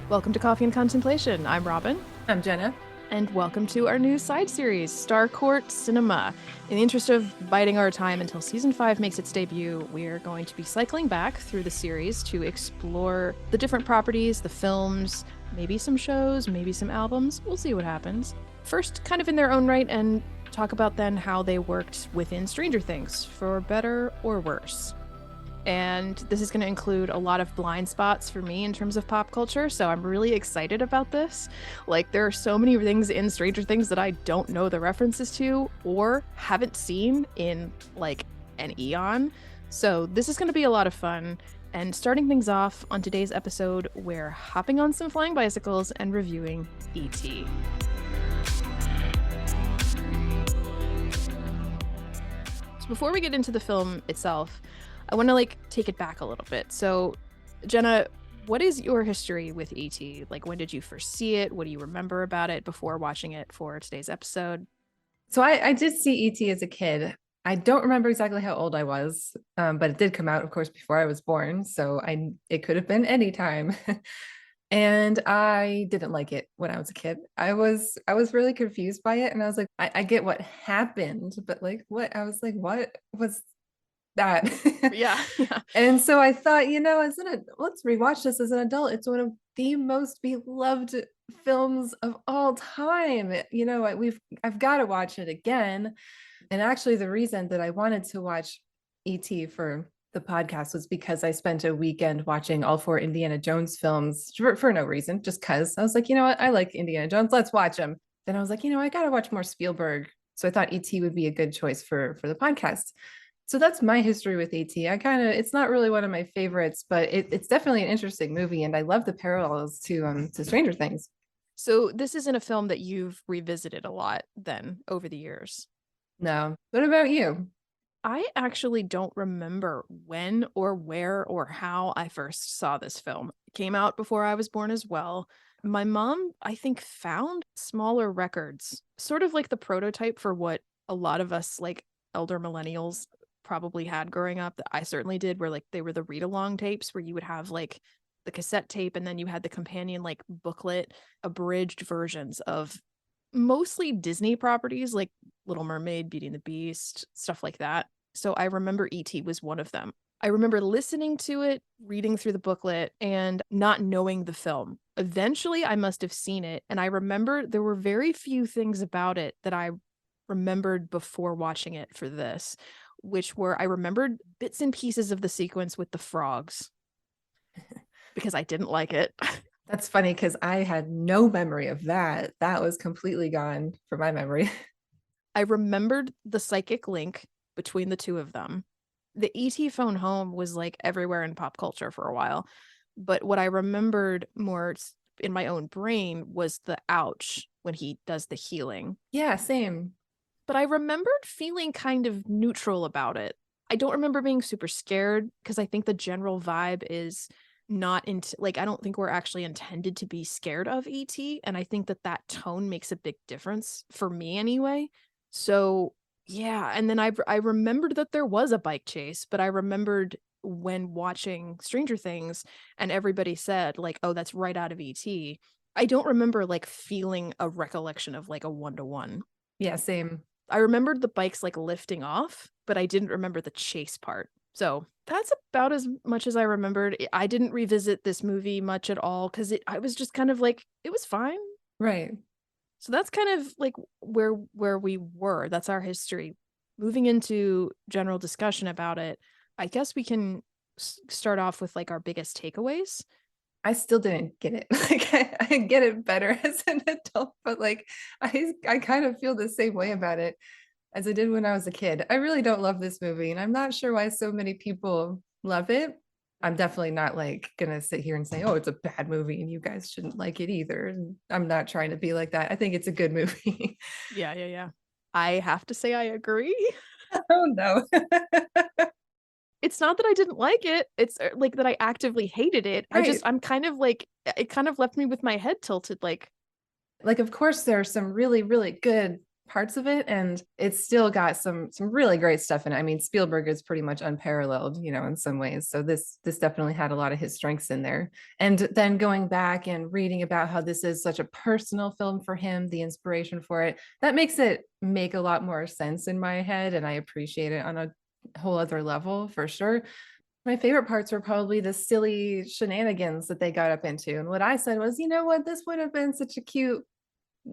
Welcome to Coffee and Contemplation. I'm Robin. I'm Jenna. And welcome to our new side series, Starcourt Cinema. In the interest of biding our time until season 5 makes its debut, we're going to be cycling back through the series to explore the different properties, the films, maybe some shows, maybe some albums. We'll see what happens. First, kind of in their own right, and talk about then how they worked within Stranger Things, for better or worse. And this is going to include a lot of blind spots for me in terms of pop culture, so I'm really excited about this. Like, there are so many things in Stranger Things that I don't know the references to or haven't seen in, like, an eon. So this is going to be a lot of fun. And starting things off on today's episode, we're hopping on some flying bicycles and reviewing E.T. So before we get into the film itself, I want to take it back a little bit. So, Jenna, what is your history with E.T.? Like, when did you first see it? What do you remember about it before watching it for today's episode? So I did see E.T. as a kid. I don't remember exactly how old I was, but it did come out, of course, before I was born. So it could have been any time. And I didn't like it when I was a kid. I was really confused by it. And I was like, I get what happened, but what? I was like, what was that? Yeah. And so I thought, let's rewatch this as an adult. It's one of the most beloved films of all time. I've got to watch it again. And actually, the reason that I wanted to watch E.T. for the podcast was because I spent a weekend watching all 4 Indiana Jones films for no reason, just because I was like, you know what, I like Indiana Jones, let's watch them. Then I was like, I got to watch more Spielberg. So I thought E.T. would be a good choice for the podcast. So that's my history with E.T. It's not really one of my favorites, but it's definitely an interesting movie, and I love the parallels to Stranger Things. So this isn't a film that you've revisited a lot then over the years? No. What about you? I actually don't remember when or where or how I first saw this film. It came out before I was born as well. My mom, I think, found smaller records, sort of like the prototype for what a lot of us, like elder millennials, probably had growing up, that I certainly did, where they were the read-along tapes where you would have the cassette tape and then you had the companion booklet, abridged versions of mostly Disney properties like Little Mermaid, Beauty and the Beast, stuff like that. So I remember E.T. was one of them. I remember listening to it, reading through the booklet, and not knowing the film. Eventually, I must have seen it, and I remember there were very few things about it that I remembered before watching it for this, which were, I remembered bits and pieces of the sequence with the frogs because I didn't like it. That's funny because I had no memory of that. That was completely gone from my memory. I remembered the psychic link between the two of them. The E.T. phone home was everywhere in pop culture for a while. But what I remembered more in my own brain was the ouch when he does the healing. Yeah, same. But I remembered feeling kind of neutral about it. I don't remember being super scared because I think the general vibe is not into I don't think we're actually intended to be scared of ET, and I think that tone makes a big difference for me anyway. So yeah, and then I remembered that there was a bike chase, but I remembered when watching Stranger Things and everybody said oh, that's right out of ET. I don't remember feeling a recollection of a 1-to-1. Yeah, same. I remembered the bikes lifting off, but I didn't remember the chase part. So that's about as much as I remembered. I didn't revisit this movie much at all because I was just kind of it was fine. Right. So that's kind of where we were. That's our history. Moving into general discussion about it, I guess we can start off with our biggest takeaways. I still didn't get it. I get it better as an adult, but I kind of feel the same way about it as I did when I was a kid. I really don't love this movie, and I'm not sure why so many people love it. I'm definitely not gonna sit here and say, oh, it's a bad movie and you guys shouldn't like it either. And I'm not trying to be like that. I think it's a good movie. Yeah. I have to say I agree. Oh no. It's not that I didn't like it. It's that I actively hated it. Right. I'm kind of it kind of left me with my head tilted. Of course, there are some really, really good parts of it, and it's still got some really great stuff in it. I mean, Spielberg is pretty much unparalleled, in some ways. So this definitely had a lot of his strengths in there. And then going back and reading about how this is such a personal film for him, the inspiration for it, that makes it make a lot more sense in my head, and I appreciate it on a whole other level for sure. My favorite parts were probably the silly shenanigans that they got up into. And what I said was, you know what, this would have been such a cute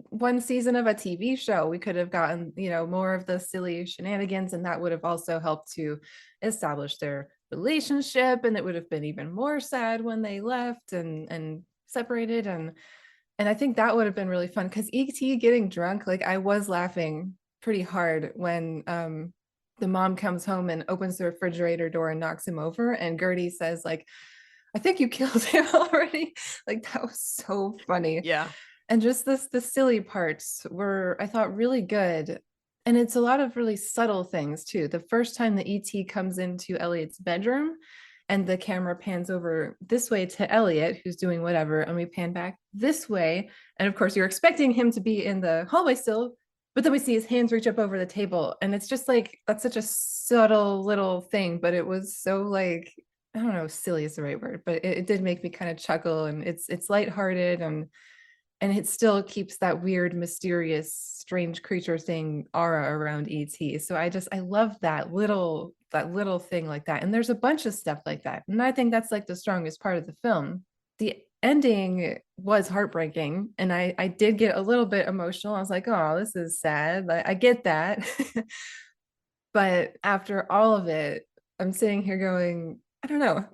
one season of a TV show. We could have gotten, more of the silly shenanigans, and that would have also helped to establish their relationship. And it would have been even more sad when they left and separated. And I think that would have been really fun because ET getting drunk, like I was laughing pretty hard when the mom comes home and opens the refrigerator door and knocks him over, and Gertie says, like, I think you killed him already. Like that was so funny. Yeah. And just the silly parts were, I thought, really good. And it's a lot of really subtle things too. The first time the ET comes into Elliot's bedroom and the camera pans over this way to Elliot, who's doing whatever, and we pan back this way. And of course, you're expecting him to be in the hallway still, but then we see his hands reach up over the table. And it's just like, that's such a subtle little thing, but it was so like, I don't know, silly is the right word, but it did make me kind of chuckle, and it's lighthearted, and it still keeps that weird, mysterious, strange creature thing aura around ET. So I love that little thing like that. And there's a bunch of stuff like that. And I think that's like the strongest part of the film. The ending was heartbreaking, and I did get a little bit emotional. I was like, oh, this is sad. I get that. But after all of it, I'm sitting here going, I don't know.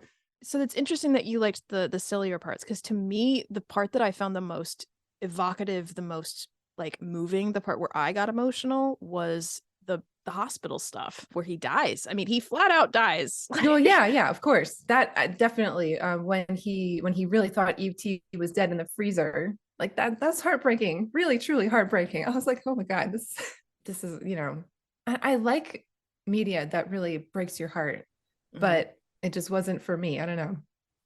So it's interesting that you liked the sillier parts, because to me, the part that I found the most evocative, the most like moving, the part where I got emotional was the hospital stuff where he dies. I mean, he flat out dies. Oh yeah, yeah, of course. That definitely when he really thought ET was dead in the freezer, like that's heartbreaking, really truly heartbreaking. I was like, oh my God, this is, I like media that really breaks your heart, Mhm. but it just wasn't for me. I don't know.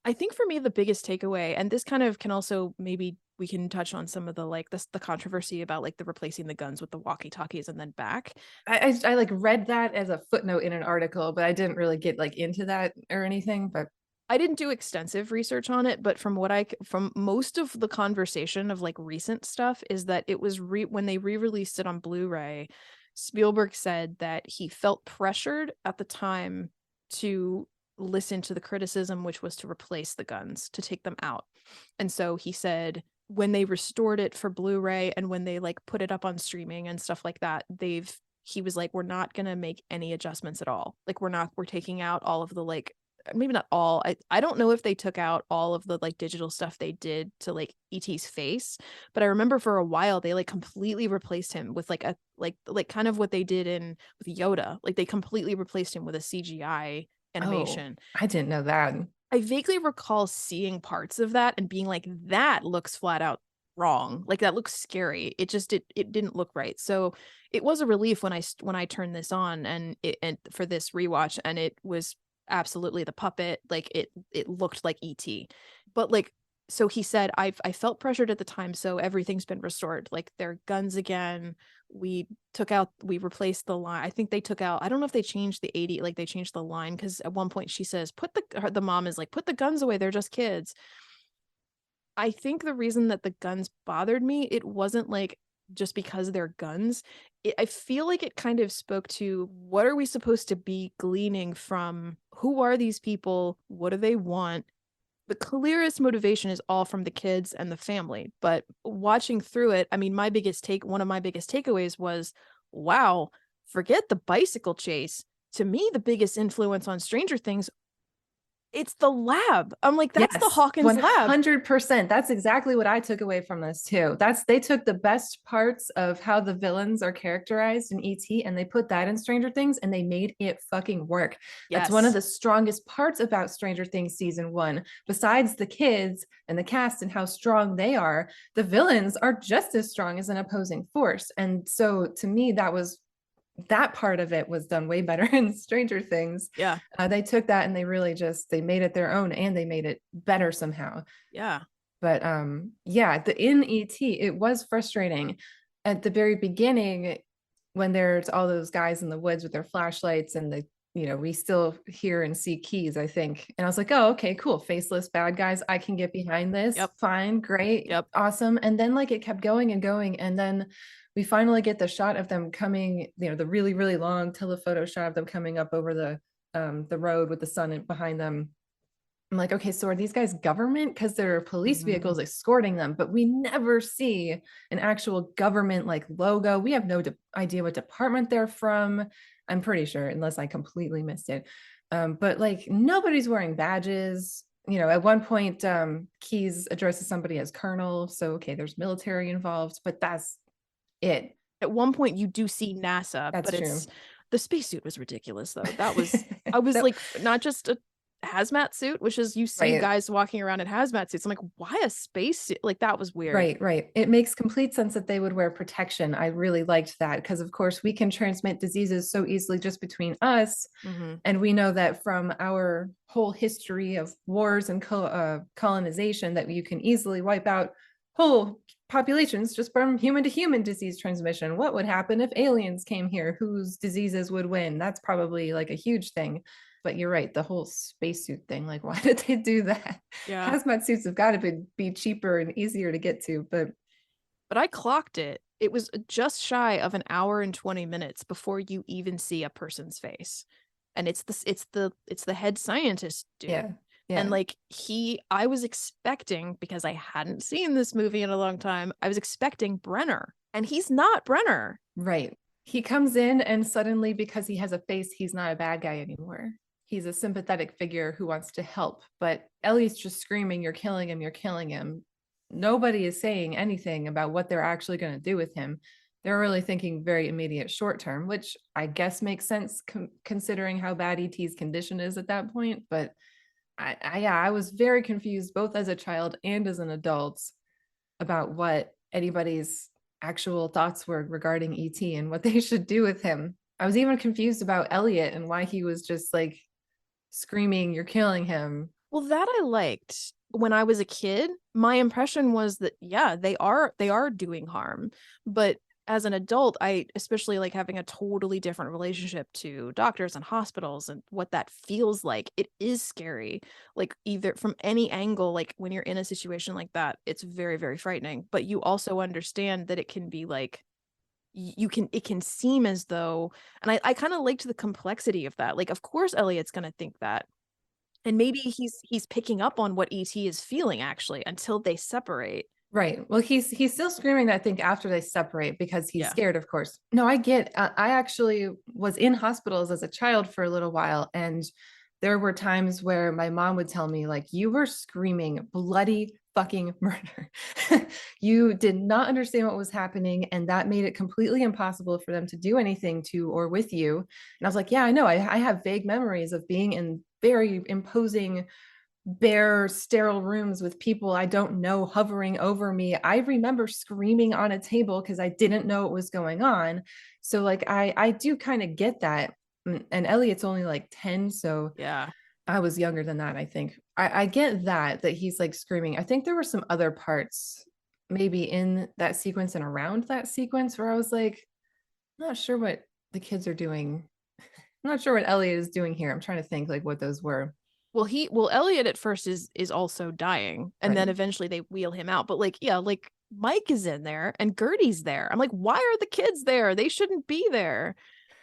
I think for me the biggest takeaway, and this kind of can also maybe we can touch on some of the like the controversy about like the replacing the guns with the walkie-talkies and then back. I like read that as a footnote in an article, but I didn't really get like into that or anything. But I didn't do extensive research on it, but from what from most of the conversation of like recent stuff is that it was when they re-released it on Blu-ray, Spielberg said that he felt pressured at the time to listen to the criticism, which was to replace the guns, to take them out. And so he said when they restored it for Blu-ray and when they like put it up on streaming and stuff like that, he was like, we're not gonna make any adjustments at all. Like we're taking out all of the like maybe not all. I don't know if they took out all of the like digital stuff they did to like ET's face, but I remember for a while they like completely replaced him with like a like kind of what they did in with Yoda. Like they completely replaced him with a CGI oh, animation. I didn't know that. I vaguely recall seeing parts of that and being like, that looks flat out wrong. Like that looks scary. It didn't look right. So it was a relief when I turned this on and for this rewatch, and it was absolutely the puppet. Like it looked like ET. But like so he said, I felt pressured at the time, so everything's been restored. Like they're guns again. We replaced the line. I think they took out, I don't know if they changed the 80, like they changed the line, because at one point she says, the mom is like, put the guns away, they're just kids. I think the reason that the guns bothered me, it wasn't like just because they're guns. I feel like it kind of spoke to what are we supposed to be gleaning from who are these people? What do they want? The clearest motivation is all from the kids and the family. But watching through it, I mean, one of my biggest takeaways was, wow, forget the bicycle chase. To me, the biggest influence on Stranger Things, it's the lab. I'm like, that's the Yes, Hawkins lab. 100%. That's exactly what I took away from this too. They took the best parts of how the villains are characterized in ET and they put that in Stranger Things and they made it fucking work. That's one of Yes. the strongest parts about Stranger Things season 1. Besides the kids and the cast and how strong they are, the villains are just as strong as an opposing force. And so to me that part of it was done way better in Stranger Things. Yeah. They took that and they really just they made it their own and they made it better somehow. Yeah. But yeah, the in ET it was frustrating. at the very beginning, when there's all those guys in the woods with their flashlights and we still hear and see keys, I think. And I was like, oh, okay, cool. Faceless bad guys. I can get behind this. Yep. Fine, great, Yep. awesome. And then like it kept going and going. And then we finally get the shot of them coming, the really, really long telephoto shot of them coming up over the road with the sun behind them. I'm like, okay, so are these guys government? Because there are police Mhm. vehicles escorting them, but we never see an actual government like logo. We have no idea what department they're from. I'm pretty sure, unless I completely missed it. But like nobody's wearing badges. At one point, Keyes addresses somebody as Colonel. So, okay, there's military involved, but that's it. At one point, you do see NASA, That's but true. it's the spacesuit was ridiculous, though. I was That, like, not just a hazmat suit, which is you see right. guys walking around in hazmat suits. I'm like, why a spacesuit? Like, that was weird. Right, right. It makes complete sense that they would wear protection. I really liked that because, of course, we can transmit diseases so easily just between us. Hmm. And we know that from our whole history of wars and colonization, that you can easily wipe out whole populations just from human to human disease transmission. What would happen if aliens came here? Whose diseases would win? That's probably like a huge thing. But you're right, the whole spacesuit thing, like, why did they do that? Yeah. Hazmat suits have got to be cheaper and easier to get to, but But I clocked it. It was just shy of an hour and 20 minutes before you even see a person's face. And it's the head scientist dude. yeah, And yeah, like I was expecting, because I hadn't seen this movie in a long time, I was expecting Brenner. And he's not Brenner. right. He comes in and suddenly, because he has a face, he's not a bad guy anymore. He's a sympathetic figure who wants to help. But Ellie's just screaming, "You're killing him, you're killing him." Nobody is saying anything about what they're actually going to do with him. They're really thinking very immediate short term, which I guess makes sense considering how bad ET's condition is at that point. But yeah, I was very confused both as a child and as an adult about what anybody's actual thoughts were regarding ET and what they should do with him. I was even confused about Elliot and why he was just like screaming, "You're killing him." Well, that I liked. When I was a kid, my impression was that yeah, they are doing harm. But as an adult, I especially like having a totally different relationship to doctors and hospitals and what that feels like. It is scary. Like either from any angle, like when you're in a situation like that, it's very, very frightening. But you also understand that it can be like it can seem as though, and I kind of liked the complexity of that. Like, of course Elliot's gonna think that, and maybe he's picking up on what ET is feeling actually until they separate. Right. Well, he's still screaming, I think, after they separate because he's Yeah. scared, of course. No, I get. I actually was in hospitals as a child for a little while, and there were times where my mom would tell me, like, you were screaming bloody fucking murder. You did not understand what was happening, and that made it completely impossible for them to do anything to or with you. And I was like, yeah, I know. I have vague memories of being in very imposing bare, sterile rooms with people I don't know hovering over me. I remember screaming on a table because I didn't know what was going on. So like I do kind of get that. And Elliot's only like 10, so Yeah. I was younger than that, I think. I get that he's like screaming. I think there were some other parts maybe in that sequence and around that sequence where I was like, not sure what the kids are doing. I'm not sure what Elliot is doing here. I'm trying to think like what those were. Well, Elliot at first is also dying, and then Right. eventually they wheel him out. But like, yeah, like Mike is in there and Gertie's there. I'm like, why are the kids there? They shouldn't be there.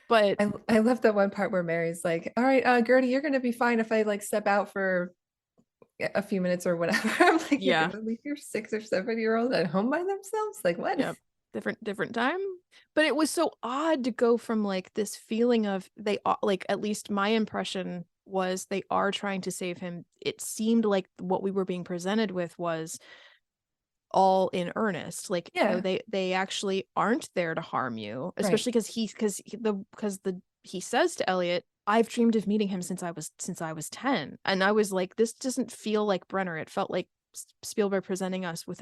But I love the one part where Mary's like, "All right, Gertie, you're gonna be fine if I like step out for a few minutes or whatever." I'm like, "You're yeah, gonna leave your 6 or 7 year old at home by themselves? Like what?" yeah, different time. But it was so odd to go from like this feeling of like, at least my impression was they are trying to save him. It seemed like what we were being presented with was all in earnest, like, Yeah, they actually aren't there to harm you, right. especially because he says to Elliot, I've dreamed of meeting him since I was 10. And I was like, this doesn't feel like Brenner. It felt like Spielberg presenting us with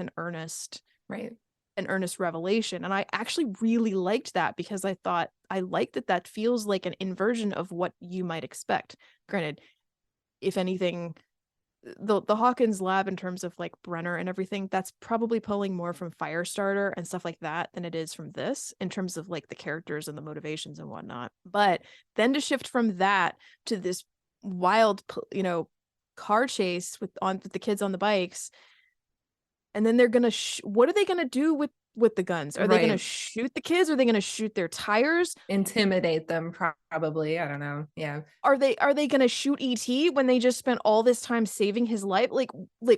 Right. an earnest revelation. And I actually really liked that, because I thought I liked that feels like an inversion of what you might expect. Granted, if anything, the Hawkins lab in terms of like Brenner and everything, that's probably pulling more from Firestarter and stuff like that than it is from this in terms of like the characters and the motivations and whatnot. But then to shift from that to this wild, car chase with the kids on the bikes, and then they're gonna what are they gonna do with the guns? Are they gonna Right. shoot the kids? Are they gonna shoot their tires? Intimidate them, probably. I don't know. Yeah. Are they gonna shoot ET when they just spent all this time saving his life, like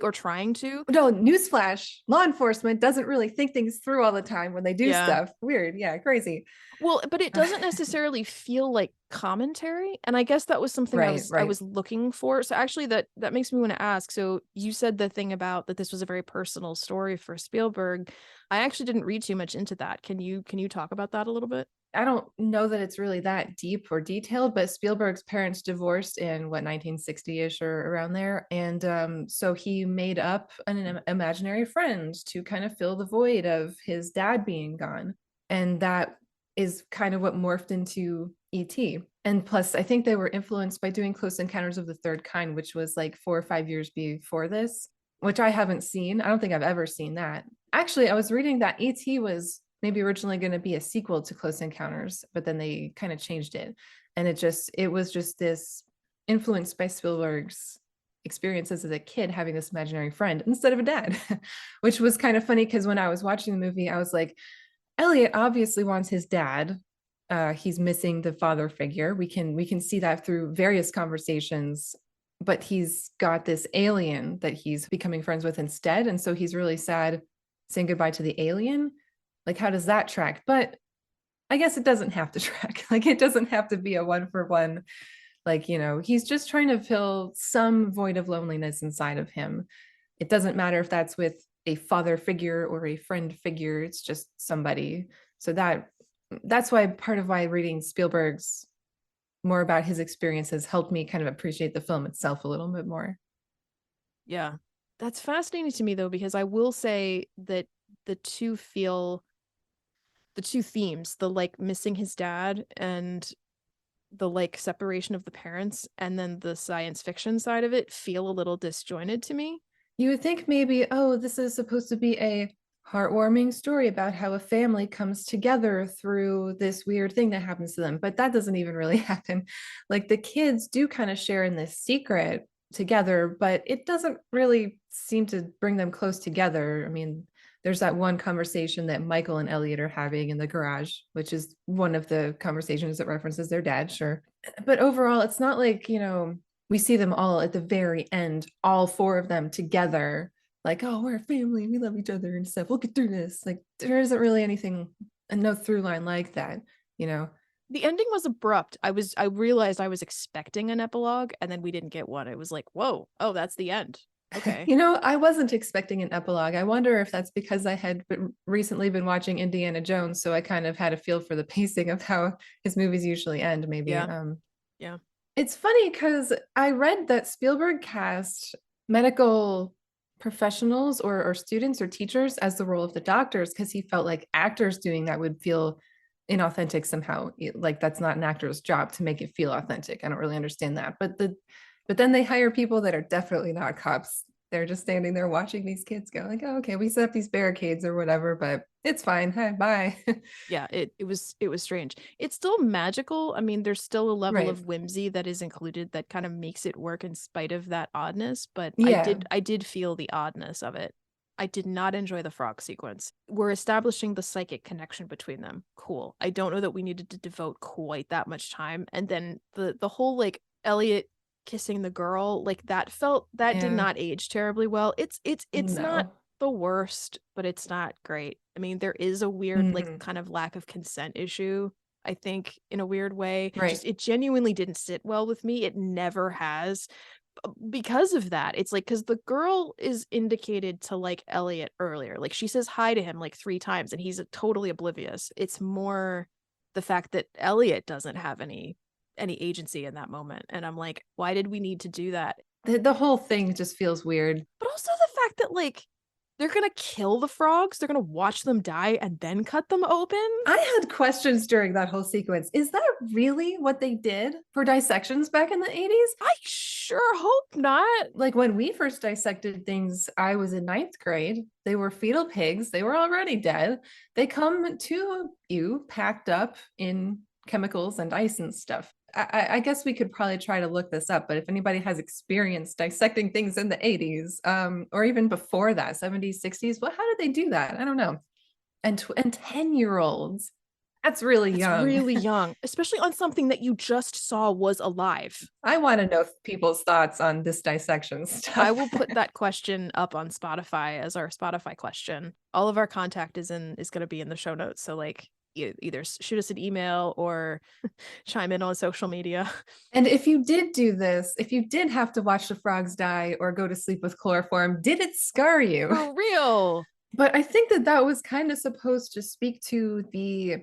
or trying to? No, newsflash, law enforcement doesn't really think things through all the time when they do Yeah. stuff. Weird. Yeah, crazy. Well, but it doesn't necessarily feel like commentary, and I guess that was something I Right, was I right. was looking for. So actually that makes me want to ask. So you said the thing about that this was a very personal story for Spielberg. I actually didn't read too much into that. Can you talk about that a little bit? I don't know that it's really that deep or detailed, but Spielberg's parents divorced in what 1960-ish or around there, and so he made up an imaginary friend to kind of fill the void of his dad being gone, and that is kind of what morphed into ET. And plus, I think they were influenced by doing Close Encounters of the Third Kind, which was like 4 or 5 years before this, which I haven't seen. I don't think I've ever seen that. Actually, I was reading that ET was maybe originally going to be a sequel to Close Encounters, but then they kind of changed it. And it was just this influenced by Spielberg's experiences as a kid having this imaginary friend instead of a dad, which was kind of funny because when I was watching the movie, I was like, Elliot obviously wants his dad. He's missing the father figure. We can see that through various conversations, but he's got this alien that he's becoming friends with instead, and so he's really sad saying goodbye to the alien. Like, how does that track? But I guess it doesn't have to track. Like, it doesn't have to be a one for one. Like, he's just trying to fill some void of loneliness inside of him. It doesn't matter if that's with a father figure or a friend figure. It's just somebody. So that's why part of why reading Spielberg's more about his experiences helped me kind of appreciate the film itself a little bit more. Yeah. That's fascinating to me though, because I will say that the two feel the two themes, the like missing his dad and the like separation of the parents, and then the science fiction side of it feel a little disjointed to me. You would think maybe, oh, this is supposed to be a heartwarming story about how a family comes together through this weird thing that happens to them, but that doesn't even really happen. Like the kids do kind of share in this secret together, but it doesn't really seem to bring them close together. I mean, there's that one conversation that Michael and Elliot are having in the garage, which is one of the conversations that references their dad, sure. But overall, it's not like, we see them all at the very end, all four of them together, like, oh, we're a family, we love each other and stuff. We'll get through this. Like, there isn't really anything, and no through line like that, you know. The ending was abrupt. I realized I was expecting an epilogue and then we didn't get one. It was like, whoa, oh, that's the end. Okay. I wasn't expecting an epilogue. I wonder if that's because I had recently been watching Indiana Jones, so I kind of had a feel for the pacing of how his movies usually end, maybe. Yeah. Yeah. It's funny because I read that Spielberg cast medical professionals or students or teachers as the role of the doctors because he felt like actors doing that would feel inauthentic somehow. Like that's not an actor's job to make it feel authentic. I don't really understand that. But then they hire people that are definitely not cops. They're just standing there watching these kids go like, oh, okay, we set up these barricades or whatever, but it's fine. Hi, bye. Yeah, it was strange. It's still magical. I mean, there's still a level Right. of whimsy that is included that kind of makes it work in spite of that oddness, but I Yeah. did I did feel the oddness of it. I did not enjoy the frog sequence. We're establishing the psychic connection between them. Cool. I don't know that we needed to devote quite that much time. And then the whole like Elliot kissing the girl, like that did Yeah. not age terribly well. It's not No. the worst, but it's not great. I mean, there is a weird, like, Mhm. kind of lack of consent issue, I think, in a weird way. Just Right. it genuinely didn't sit well with me. It never has. Because of that. It's like because the girl is indicated to like Elliot earlier. Like she says hi to him like 3 times and he's totally oblivious. It's more the fact that Elliot doesn't have any agency in that moment. And I'm like, why did we need to do that? The whole thing just feels weird. But also the fact that like They're gonna kill the frogs, they're gonna watch them die and then cut them open? I had questions during that whole sequence. Is that really what they did for dissections back in the 80s? I sure hope not. Like when we first dissected things, I was in ninth grade. They were fetal pigs. They were already dead. They come to you packed up in chemicals and ice and stuff. I guess we could probably try to look this up, but if anybody has experience dissecting things in the 80s, or even before that, 70s, 60s, well, how did they do that? I don't know. And 10-year-olds, that's really That's young. really young, especially on something that you just saw was alive. I want to know people's thoughts on this dissection I stuff. will put that question up on Spotify as our Spotify question. All of our contact is going to be in the show notes, so like either shoot us an email or chime in on social media. And if you did do this, if you did have to watch the frogs die or go to sleep with chloroform, did it scar you? For real. But I think that that was kind of supposed to speak to the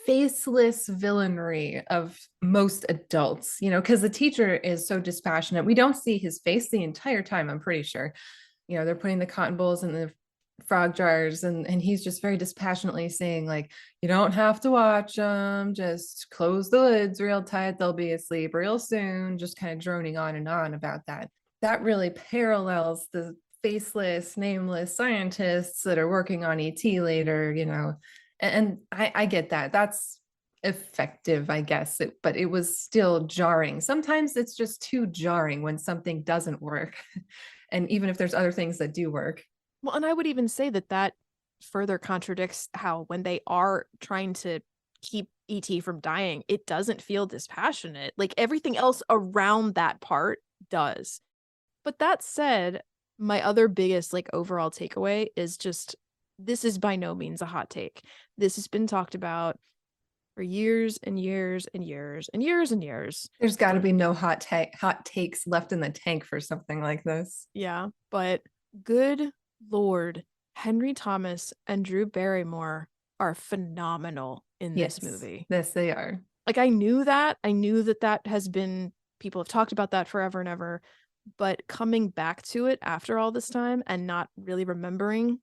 faceless villainry of most adults, because the teacher is so dispassionate. We don't see his face the entire time, I'm pretty sure. They're putting the cotton balls in the frog jars, and he's just very dispassionately saying, like, you don't have to watch them, just close the lids real tight, they'll be asleep real soon, just kind of droning on and on about that. That really parallels the faceless, nameless scientists that are working on ET later, and I get that. That's effective, I guess, but it was still jarring. Sometimes it's just too jarring when something doesn't work. And even if there's other things that do work. Well, and I would even say that that further contradicts how when they are trying to keep ET from dying, it doesn't feel dispassionate. Like everything else around that part does. But that said, my other biggest like overall takeaway is just this is by no means a hot take. This has been talked about for years and years and years and years and years. There's got to For be no hot takes left in the tank for something like this. yeah, but good Lord, Henry Thomas and Drew Barrymore are phenomenal in this Yes, movie. yes, they are. Like I knew that. I knew that that has been people have talked about that forever and ever, but coming back to it after all this time and not really remembering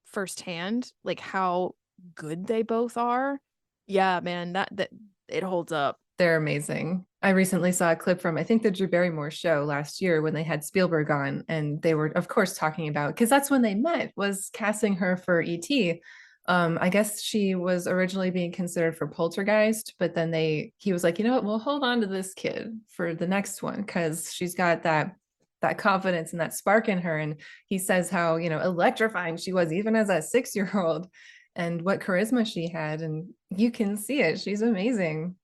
firsthand like how good they both are. Yeah, man, that it holds up. They're amazing. I recently saw a clip from, I think, the Drew Barrymore show last year when they had Spielberg on, and they were, of course, talking about, because that's when they met, was casting her for E.T. I guess she was originally being considered for Poltergeist, but then he was like, you know what, we'll hold on to this kid for the next one because she's got that confidence and that spark in her. And he says how, electrifying she was even as a 6-year-old and what charisma she had. And you can see it. She's amazing.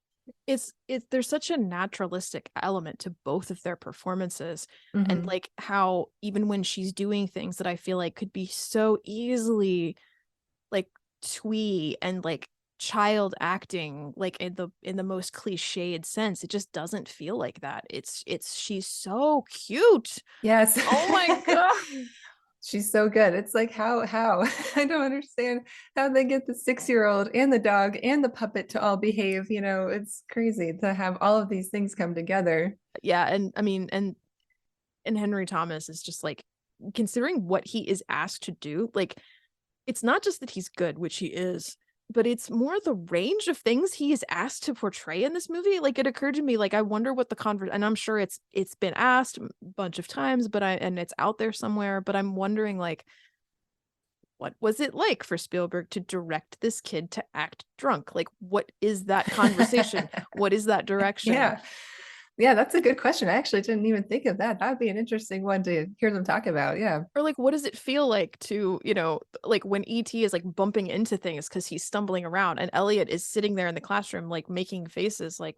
It's there's such a naturalistic element to both of their performances and Mm-hmm. like how even when she's doing things that I feel like could be so easily like twee and like child acting like in the most cliched sense, it just doesn't feel like that. It's she's so cute. Yes. Oh my god. She's so good. It's like how I don't understand how they get the 6-year-old and the dog and the puppet to all behave. It's crazy to have all of these things come together. Yeah, and I mean and Henry Thomas is just like considering what he is asked to do, like it's not just that he's good, which he is, but it's more the range of things he is asked to portray in this movie. Like it occurred to me, like I wonder what the convert, and I'm sure it's been asked a bunch of times, but and it's out there somewhere. But I'm wondering, like, what was it like for Spielberg to direct this kid to act drunk? Like, what is that conversation? What is that direction? Yeah. Yeah, that's a good question. I actually didn't even think of that. That would be an interesting one to hear them talk about. Yeah. Or like what does it feel like to like when ET is like bumping into things because he's stumbling around and Elliot is sitting there in the classroom like making faces like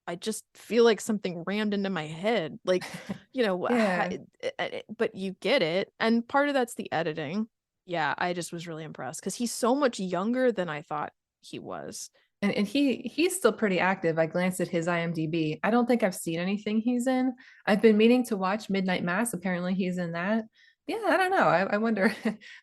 I just feel like something rammed into my head like Yeah. but you get it, and part of that's the editing. Yeah, I just was really impressed because he's so much younger than I thought he was. And he's still pretty active. I glanced at his IMDb. I don't think I've seen anything he's in. I've been meaning to watch Midnight Mass. Apparently he's in that. Yeah, I don't know. I wonder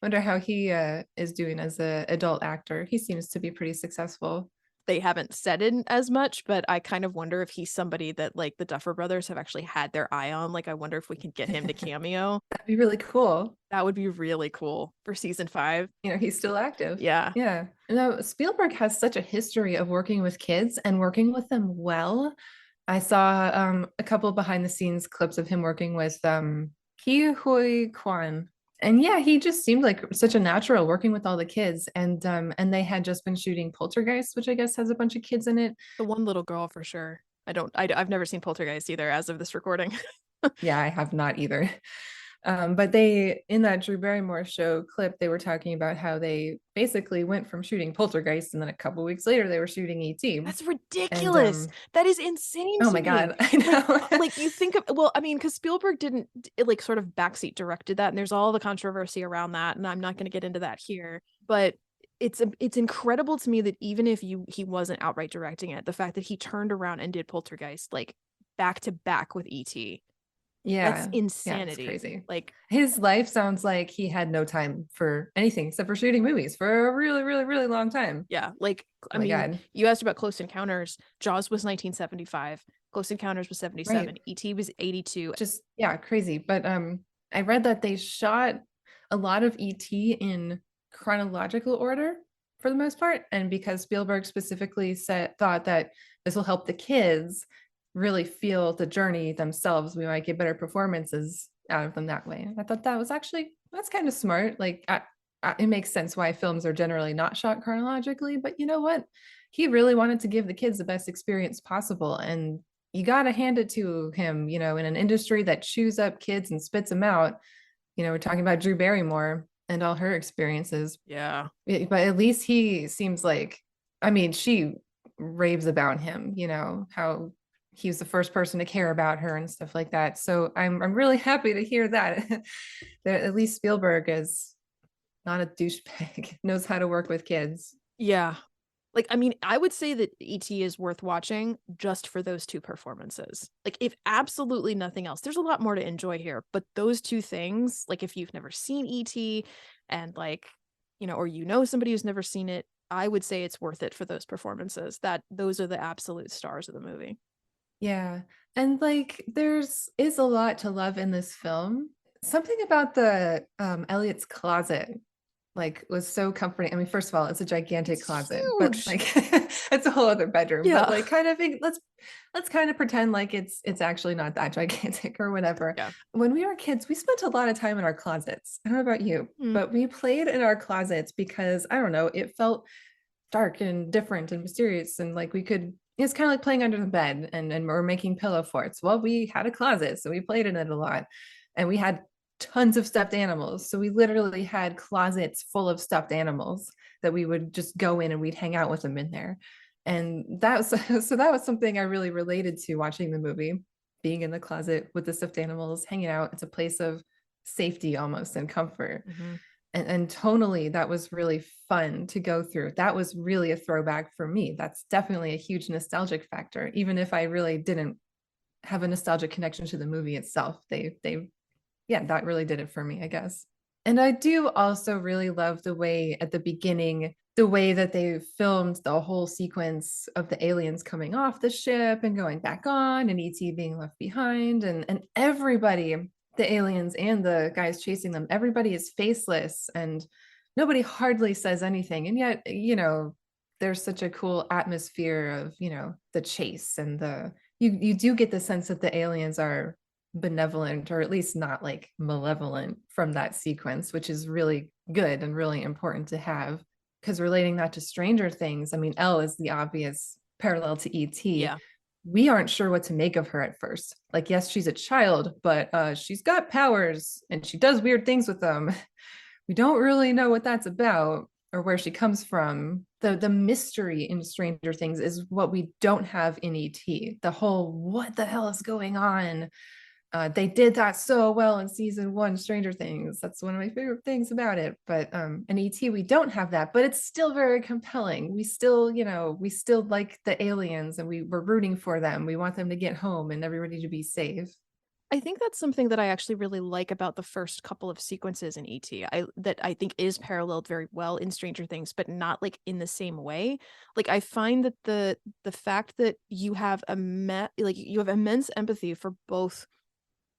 wonder how he is doing as a adult actor. He seems to be pretty successful. they haven't said it as much, but I kind of wonder if he's somebody that like the Duffer Brothers have actually had their eye on. Like, I wonder if we can get him to cameo. That'd be really cool. That would be really cool for season 5. He's still active. Yeah. Yeah. No, Spielberg has such a history of working with kids and working with them well. I saw a couple behind the scenes clips of him working with Ki Hui Kwan. And yeah, he just seemed like such a natural working with all the kids. And they had just been shooting Poltergeist, which I guess has a bunch of kids in it. The one little girl for sure. I've never seen Poltergeist either as of this recording. Yeah, I have not either. But they, in that Drew Barrymore show clip, they were talking about how they basically went from shooting Poltergeist and then a couple weeks later they were shooting ET. That's And ridiculous. That is insane oh to my me. God, I Like, know. like you think of, well, I mean, because Spielberg didn't like sort of backseat directed that, and there's all the controversy around that, and I'm not going to get into that here. But it's incredible to me that even if he wasn't outright directing it, the fact that he turned around and did Poltergeist like back to back with ET, that's Yeah, yeah, it's insanity. crazy. Like, His life sounds like he had no time for anything except for shooting movies for a really, really, really long time. yeah, like Oh I my mean, God. you asked about Close Encounters. Jaws was 1975. Close Encounters was Right. 77. ET was 82. Just yeah, crazy. But I read that they shot a lot of ET in chronological order for the most part. And because Spielberg specifically thought that this will help the kids really feel the journey themselves, we might get better performances out of them that way. I thought that was actually that's kind of smart. Like it makes sense why films are generally not shot chronologically, but you know what? He really wanted to give the kids the best experience possible. And you got to hand it to him, in an industry that chews up kids and spits them out. We're talking about Drew Barrymore and all her experiences. Yeah. But at least he seems like, I mean, she raves about him, how he was the first person to care about her and stuff like that. So I'm really happy to hear that, that at least Spielberg is not a douchebag, knows how to work with kids. Yeah. Like, I mean, I would say that E.T. is worth watching just for those two performances. Like, if absolutely nothing else, there's a lot more to enjoy here, but those two things, like, if you've never seen E.T. and, like, or somebody who's never seen it, I would say it's worth it for those performances. That those are the absolute stars of the movie. Yeah. And like there's is a lot to love in this film. Something about the Elliot's closet like was so comforting. I mean, first of all, it's a gigantic It's closet, but huge. like it's a whole other bedroom. But Yeah. like kind of let's kind of pretend like it's actually not that gigantic or whatever. Yeah. When we were kids, we spent a lot of time in our closets. I don't know about you, Mm. but we played in our closets because I don't know, it felt dark and different and mysterious and like we could it's kind of like playing under the bed and we're making pillow forts. Well, we had a closet, so we played in it a lot. And we had tons of stuffed animals. So we literally had closets full of stuffed animals that we would just go in and we'd hang out with them in there. And that was so that was something I really related to watching the movie, being in the closet with the stuffed animals, hanging out. It's a place of safety almost and comfort. Mm-hmm. And tonally that was really fun to go through. That was really a throwback for me. That's definitely a huge nostalgic factor, even if I really didn't have a nostalgic connection to the movie itself. They yeah, that really did it for me, I guess. And I do also really love the way at the beginning, the way that they filmed the whole sequence of the aliens coming off the ship and going back on and ET being left behind and everybody, the aliens and the guys chasing them, everybody is faceless and nobody hardly says anything. And yet, there's such a cool atmosphere of, the chase and you do get the sense that the aliens are benevolent or at least not like malevolent from that sequence, which is really good and really important to have because relating that to Stranger Things, I mean, Elle is the obvious parallel to ET. Yeah. We aren't sure what to make of her at first. Like, yes, she's a child, but she's got powers and she does weird things with them. We don't really know what that's about or where she comes from. The mystery in Stranger Things is what we don't have in ET. The whole what the hell is going on? They did that so well in season 1, Stranger Things. That's one of my favorite things about it. But in ET, we don't have that, but it's still very compelling. We still, we still like the aliens and we're rooting for them. We want them to get home and everybody to be safe. I think that's something that I actually really like about the first couple of sequences in ET. That I think is paralleled very well in Stranger Things, but not like in the same way. Like I find that the fact that you have immense empathy for both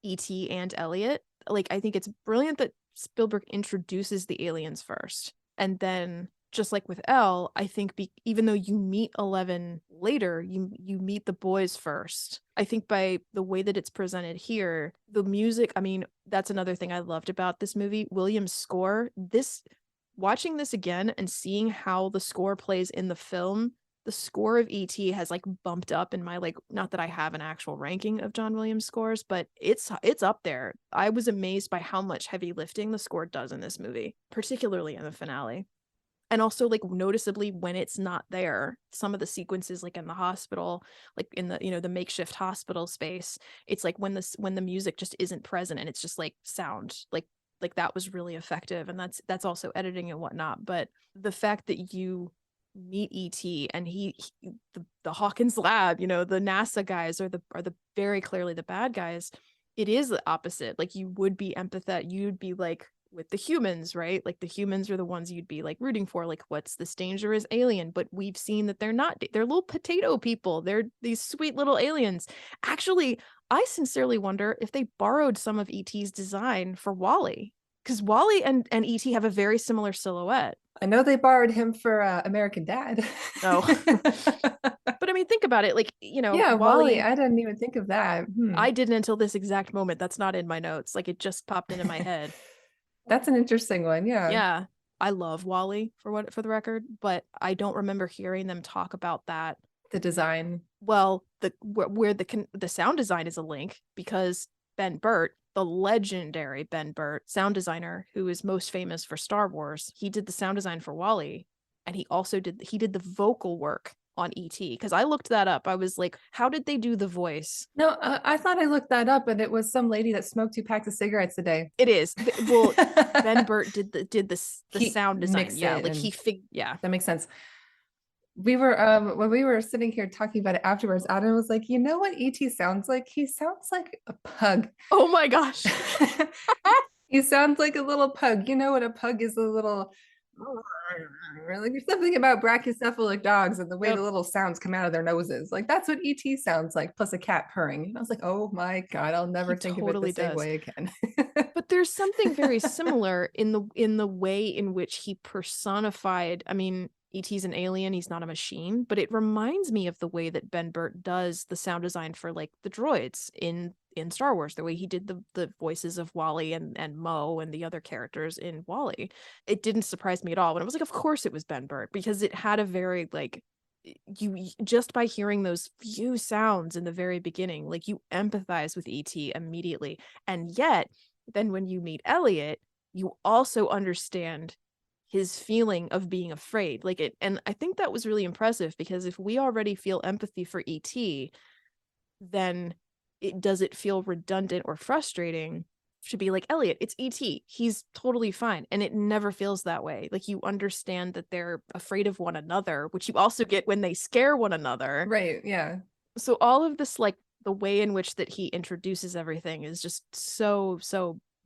ET and Elliot. Like I think it's brilliant that Spielberg introduces the aliens first. And then just like with Elle, I think even though you meet 11 later, you meet the boys first. I think by the way that it's presented here, the music, I mean, that's another thing I loved about this movie. Williams' score, this watching this again and seeing how the score plays in the film, the score of ET has like bumped up in my like, not that I have an actual ranking of John Williams scores, but it's up there. I was amazed by how much heavy lifting the score does in this movie, particularly in the finale. And also like noticeably when it's not there, some of the sequences like in the hospital, like in the the makeshift hospital space, it's like when the music just isn't present and it's just like sound, like that was really effective, and that's also editing and whatnot. But the fact that you meet ET and the Hawkins lab, the NASA guys are the very clearly the bad guys. It is the opposite. Like you would be empathetic, you'd be like with the humans, right? Like the humans are the ones you'd be like rooting for, like what's this dangerous alien? But we've seen that they're not, they're little potato people. They're these sweet little aliens. Actually, I sincerely wonder if they borrowed some of ET's design for Wally, because Wally and ET have a very similar silhouette. I know they borrowed him for American Dad. Oh, but I mean, think about it. Like, Yeah, Wally. Wally, I didn't even think of that. I didn't until this exact moment. That's not in my notes. Like, it just popped into my head. That's an interesting one. Yeah. Yeah, I love Wally for the record, but I don't remember hearing them talk about that. The design. Well, where the sound design is a link, because Ben Burtt, the legendary Ben Burtt, sound designer who is most famous for Star Wars, he did the sound design for Wally, and he did the vocal work on ET, because I looked that up. I was like, how did they do the voice? No, I thought I looked that up and it was some lady that smoked 2 packs of cigarettes a day. It is. Well, Ben Burtt did the He sound design. mixed Yeah, it like and yeah. that makes sense. We were when we were sitting here talking about it afterwards, Adam was like, you know what ET sounds like? He sounds like a pug. Oh my gosh. He sounds like a little pug. You know what a pug is, a little like there's something about brachycephalic dogs and the way the Yep. little sounds come out of their noses. Like that's what ET sounds like, plus a cat purring. And I was like, oh my God, I'll He never think of it the totally same does. way again. But there's something very similar in the way in which he personified, I mean, ET's an alien, he's not a machine, but it reminds me of the way that Ben Burtt does the sound design for like the droids in Star Wars, the way he did the voices of Wally and Mo and the other characters in Wally. It didn't surprise me at all when I was like, of course it was Ben Burtt, because it had a very like, you just by hearing those few sounds in the very beginning, like you empathize with ET immediately. And yet then when you meet Elliot, you also understand his feeling of being afraid. Like it, and I think that was really impressive, because if we already feel empathy for ET, then it feel redundant or frustrating to be like, Elliot, it's ET, he's totally fine. And it never feels that way. Like you understand that they're afraid of one another, which you also get when they scare one another. Right. Yeah. So all of this, like the way in which that he introduces everything is just so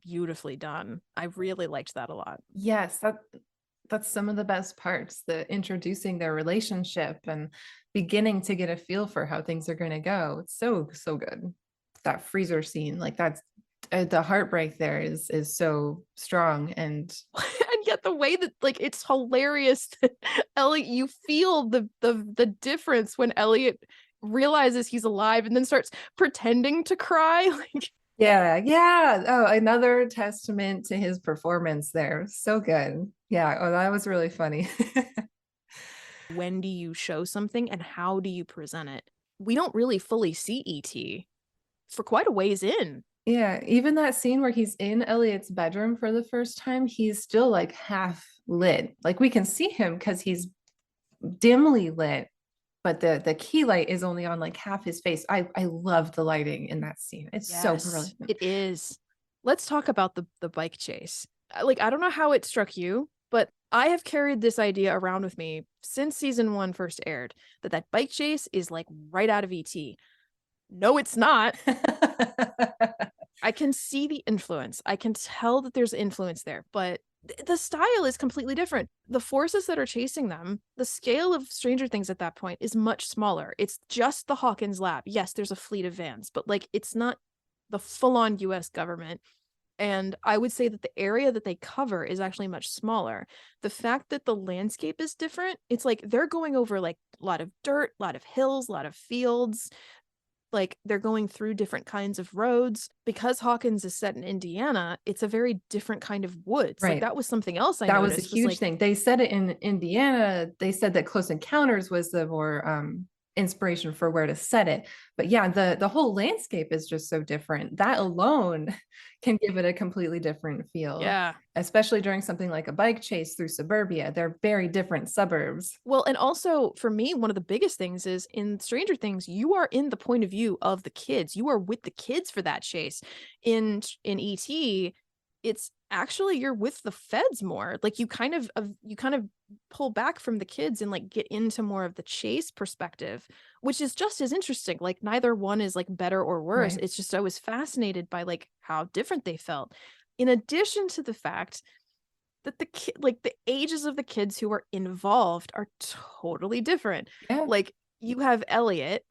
beautifully done. I really liked that a lot. Yes, that's some of the best parts, the introducing their relationship and beginning to get a feel for how things are going to go. It's so good. That freezer scene, like that's the heartbreak there is so strong. And And yet the way that like it's hilarious that Elliot, you feel the difference when Elliot realizes he's alive and then starts pretending to cry. Like, yeah. Oh, another testament to his performance there. So good. Yeah. Oh, that was really funny. when do you show something and how do you present it? We don't really fully see ET for quite a ways in. Yeah, even that scene where he's in Elliot's bedroom for the first time, he's still like half lit. Like we can see him because he's dimly lit, but the key light is only on like half his face. I love the lighting in that scene. It's so Yes, brilliant. it is. Let's talk about the bike chase. Like, I don't know how it struck you, but I have carried this idea around with me since season one first aired, that bike chase is like right out of ET. No, it's not. I can see the influence. I can tell that there's influence there, but the style is completely different. The forces that are chasing them, the scale of Stranger Things at that point is much smaller. It's just the Hawkins lab. Yes, there's a fleet of vans, but like it's not the full-on US government. And I would say that the area that they cover is actually much smaller. The fact that the landscape is different, it's like they're going over like a lot of dirt, a lot of hills, a lot of fields, like they're going through different kinds of roads. Because Hawkins is set in Indiana, it's a very different kind of woods. Like Right. that was something else I That was a noticed was huge like, thing. They said it in Indiana. They said that Close Encounters was the more inspiration for where to set it. But yeah, the whole landscape is just so different. That alone can give it a completely different feel, yeah. especially during something like a bike chase through suburbia. They're very different suburbs. Well, and also for me, one of the biggest things is in Stranger Things, you are in the point of view of the kids. You are with the kids for that chase. In ET, it's actually you're with the feds more. Like you kind of pull back from the kids and like get into more of the chase perspective, which is just as interesting. Like neither one is like better or worse. Right. It's just I was fascinated by like how different they felt. In addition to the fact that the kid like the ages of the kids who are involved are totally different. Yeah. Like you have Elliot,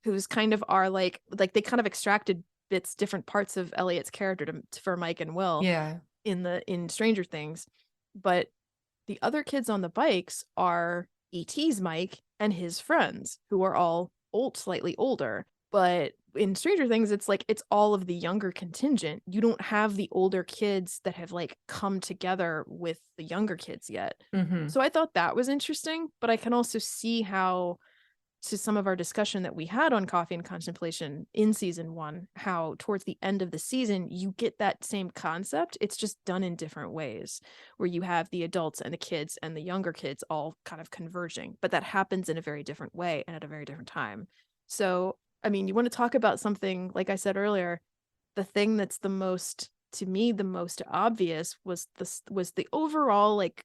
who's kind of are like they kind of extracted bits, different parts of Elliot's character for Mike and Will Yeah. in Stranger Things, but the other kids on the bikes are ET's Mike and his friends, who are all slightly older. But in Stranger Things, it's like it's all of the younger contingent. You don't have the older kids that have like come together with the younger kids yet. Hmm. So I thought that was interesting, but I can also see how to some of our discussion that we had on Coffee and Contemplation in season one, how towards the end of the season, you get that same concept. It's just done in different ways, where you have the adults and the kids and the younger kids all kind of converging, but that happens in a very different way and at a very different time. So, I mean, you want to talk about something, like I said earlier, the thing that's the most, to me, the most obvious was the overall like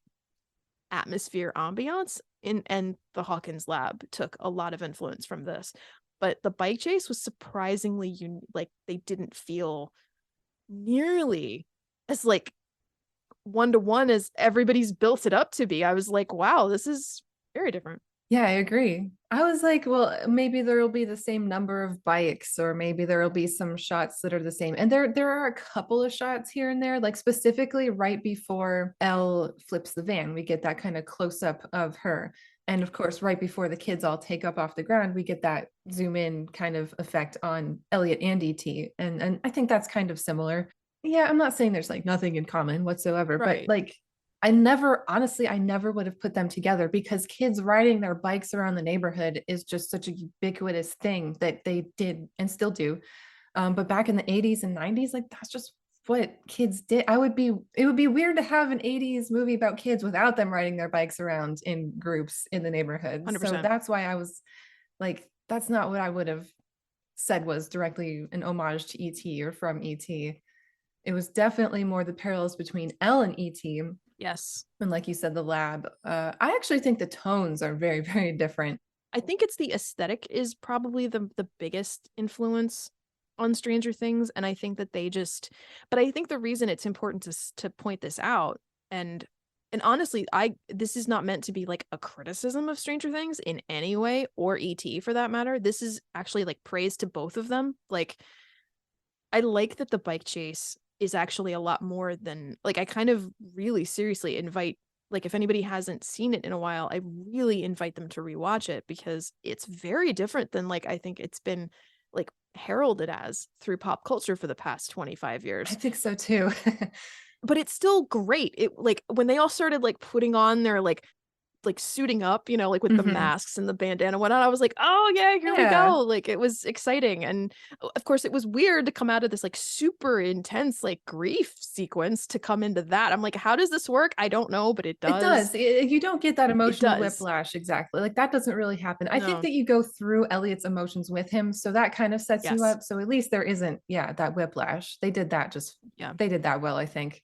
atmosphere ambiance in and the Hawkins lab took a lot of influence from this. But the bike chase was surprisingly like they didn't feel nearly as like one to one as everybody's built it up to be. I was like, wow, this is very different. Yeah, I agree. I was like, well, maybe there will be the same number of bikes, or maybe there will be some shots that are the same. And there are a couple of shots here and there, like specifically right before Elle flips the van, we get that kind of close up of her. And of course, right before the kids all take up off the ground, we get that zoom in kind of effect on Elliot and ET. And I think that's kind of similar. Yeah, I'm not saying there's like nothing in common whatsoever, but Right. like I never would have put them together because kids riding their bikes around the neighborhood is just such a ubiquitous thing that they did and still do. But back in the 80s and 90s, like that's just what kids did. It would be weird to have an 80s movie about kids without them riding their bikes around in groups in the neighborhood. So 100%. that's why I was like, that's not what I would have said was directly an homage to ET or from ET. It was definitely more the parallels between Elle and ET. Yes. And like you said, the lab. I actually think the tones are very, very different. I think it's the aesthetic is probably the biggest influence on Stranger Things, and I think that they just, but I think the reason it's important to point this out, and and honestly, I this is not meant to be like a criticism of Stranger Things in any way, or ET for that matter. This is actually like praise to both of them. Like I like that the bike chase is actually a lot more than like I kind of really seriously invite, like if anybody hasn't seen it in a while, I really invite them to rewatch it because it's very different than like I think it's been like heralded as through pop culture for the past 25 I years. think so too. But it's still great. It like when they all started like putting on their like suiting up, like with the Hmm. masks and the bandana and whatnot. I was like, oh yeah, here we Yeah. go. Like it was exciting. And of course it was weird to come out of this like super intense like grief sequence to come into that. I'm like, how does this work? I don't know, but it It does. does. You don't get that It emotional does. whiplash exactly. Like that doesn't really happen. I think No. that you go through Elliot's emotions with him, so that kind of sets you Yes. up. So at least there isn't, yeah, that whiplash. Yeah. They did that well, I think.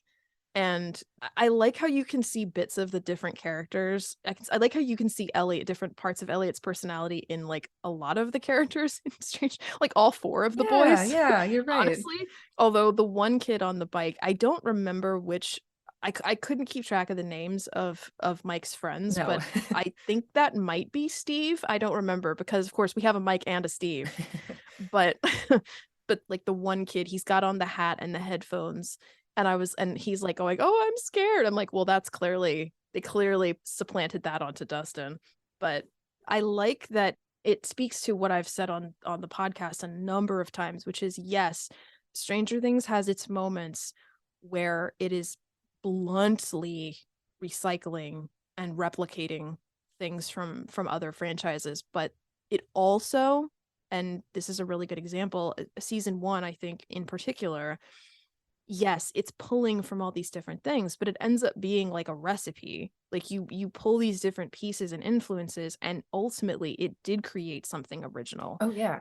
And I like how you can see bits of the different characters. I like how you can see Elliot, different parts of Elliot's personality in like a lot of the characters in Strange, like all four of the Yeah, boys, yeah, you're right. honestly. Although the one kid on the bike, I don't remember which. I couldn't keep track of the names of Mike's friends, No. but I think that might be Steve. I don't remember because of course we have a Mike and a Steve, but but like the one kid, he's got on the hat and the headphones, and he's like going, "Oh, I'm scared." I'm like, "Well, that's clearly they clearly supplanted that onto Dustin." But I like that it speaks to what I've said on the podcast a number of times, which is yes, Stranger Things has its moments where it is bluntly recycling and replicating things from other franchises, but it also, and this is a really good example, season 1 I think in particular, yes, it's pulling from all these different things, but it ends up being like a recipe. Like you pull these different pieces and influences, and ultimately it did create something original. Oh yeah.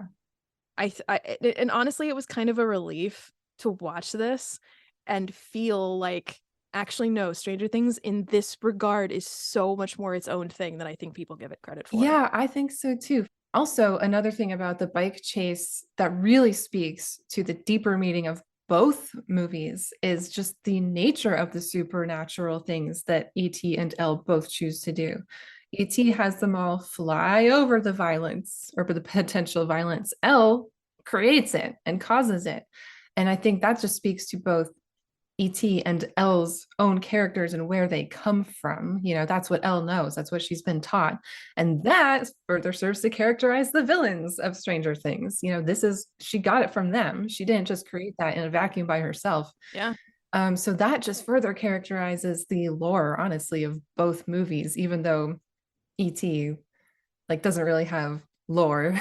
And honestly, it was kind of a relief to watch this and feel like actually no, Stranger Things in this regard is so much more its own thing than I think people give it credit for. Yeah, I think so too. Also, another thing about the bike chase that really speaks to the deeper meaning of both movies is just the nature of the supernatural things that ET and L both choose to do. ET has them all fly over the violence or the potential violence. L creates it and causes it. And I think that just speaks to both ET and Elle's own characters and where they come from. You know, that's what Elle knows. That's what she's been taught. And that further serves to characterize the villains of Stranger Things. You know, she got it from them. She didn't just create that in a vacuum by herself. Yeah. So that just further characterizes the lore, honestly, of both movies, even though ET like doesn't really have lore.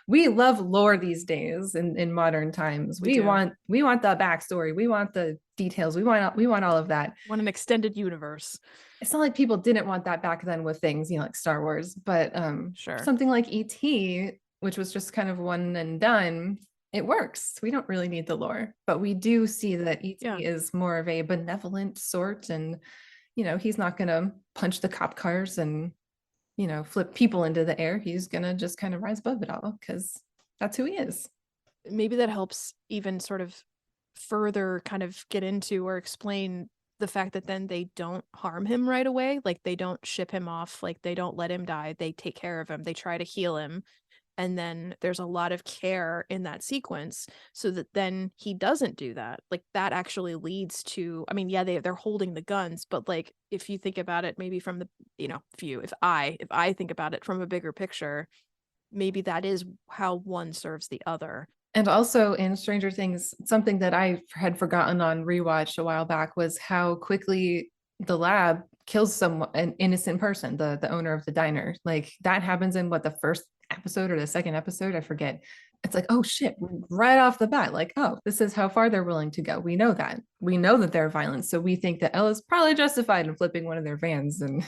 We love lore these days in modern times. We We do. want we want the backstory. We want the details. We want all of that. Want an extended universe. It's not like people didn't want that back then with things, you know, like Star Wars, but Sure. something like ET, which was just kind of one and done, it works. We don't really need the lore, but we do see that ET Yeah. is more of a benevolent sort, and you know, he's not going to punch the cop cars and you know, flip people into the air. He's gonna just kind of rise above it all because that's who he is. Maybe that helps even sort of further kind of get into or explain the fact that then they don't harm him right away. Like they don't ship him off, like they don't let him die. They take care of him. They try to heal him. And then there's a lot of care in that sequence so that then he doesn't do that. Like that actually leads to, I mean, yeah, they're holding the guns, but like if you think about it maybe from the, you know, if I think about it from a bigger picture, maybe that is how one serves the other. And also in Stranger Things, something that I had forgotten on rewatch a while back was how quickly the lab kills an innocent person, the owner of the diner. Like that happens in what, the first episode or the second episode, I forget. It's like, oh shit, right off the bat, like, oh, this is how far they're willing to go. We know that. We know that they're violent. So we think that Ella's probably justified in flipping one of their vans and,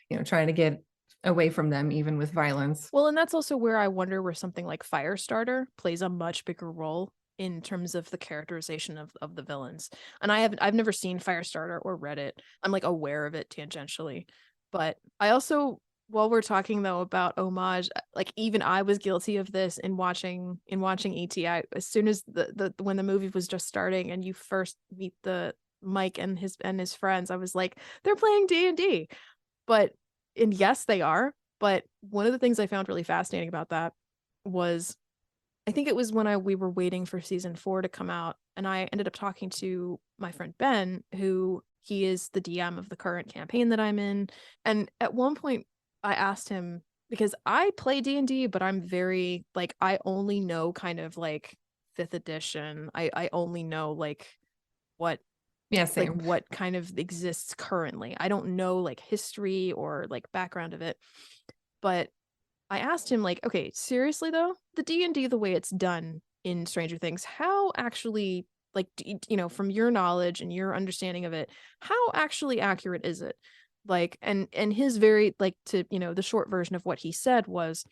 you know, trying to get away from them, even with violence. Well, and that's also where I wonder where something like Firestarter plays a much bigger role in terms of the characterization of the villains. And I've never seen Firestarter or read it. I'm like aware of it tangentially. But I also, while we're talking though about homage, like even I was guilty of this in watching ET. As soon as the when the movie was just starting and you first meet the Mike and his friends, I was like, they're playing D&D. But and yes, they are. But one of the things I found really fascinating about that was I think it was when we were waiting for season 4 to come out, and I ended up talking to my friend Ben, who he is the DM of the current campaign that I'm in. And at one point I asked him, because I play D&D, but I'm very like I only know kind of like fifth edition. I only know what Yeah, like same. what kind of exists currently. I don't know like history or like background of it. But I asked him like, okay, seriously though, the D&D the way it's done in Stranger Things, how actually like from your knowledge and your understanding of it, how actually accurate is it? Like and his very like to, the short version of what he said was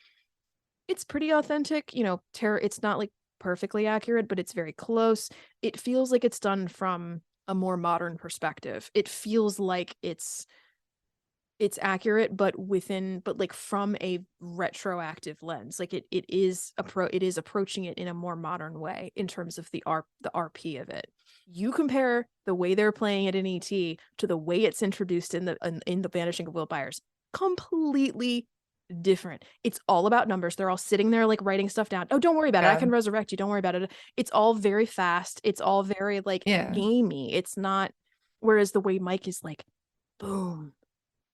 it's pretty authentic, terror it's not like perfectly accurate, but it's very close. It feels like it's done from a more modern perspective. It feels like it's accurate, but like from a retroactive lens. Like it is approaching it in a more modern way in terms of the RP of it. You compare the way they're playing it in ET to the way it's introduced in the Vanishing of Will Byers, completely different. It's all about numbers. They're all sitting there like writing stuff down. Oh, don't worry about it. I Yeah. can resurrect you. Don't worry about it. It's all very fast. It's all very like Yeah. gamey. It's not. Whereas the way Mike is like, boom,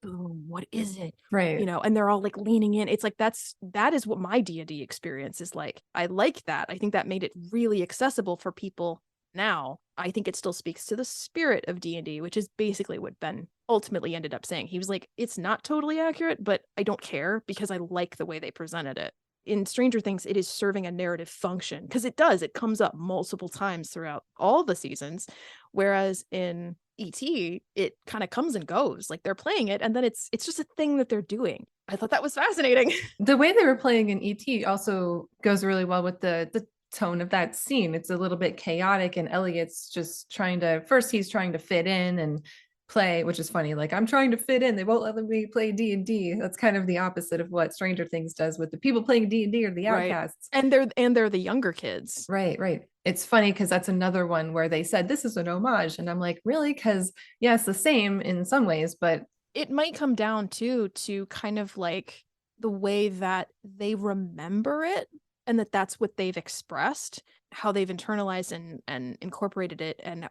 boom, what is it? Right. And they're all like leaning in. It's like that is what my D&D experience is like. I like that. I think that made it really accessible for people now. I think it still speaks to the spirit of D&D, which is basically what Ben ultimately ended up saying. He was like, it's not totally accurate, but I don't care because I like the way they presented it. In Stranger Things, it is serving a narrative function because it does. It comes up multiple times throughout all the seasons. Whereas in ET, it kind of comes and goes. Like they're playing it and then it's just a thing that they're doing. I thought that was fascinating. The way they were playing in ET also goes really well with the tone of that scene. It's a little bit chaotic, and Elliot's just he's trying to fit in and play, which is funny. Like, I'm trying to fit in. They won't let me play D&D. That's kind of the opposite of what Stranger Things does with the people playing D&D or the Right. outcasts. And they're the younger kids. Right, right. It's funny because that's another one where they said this is an homage. And I'm like, really? Because yeah, it's the same in some ways, but It might come down to kind of like the way that they remember it and that's what they've expressed, how they've internalized and incorporated it, and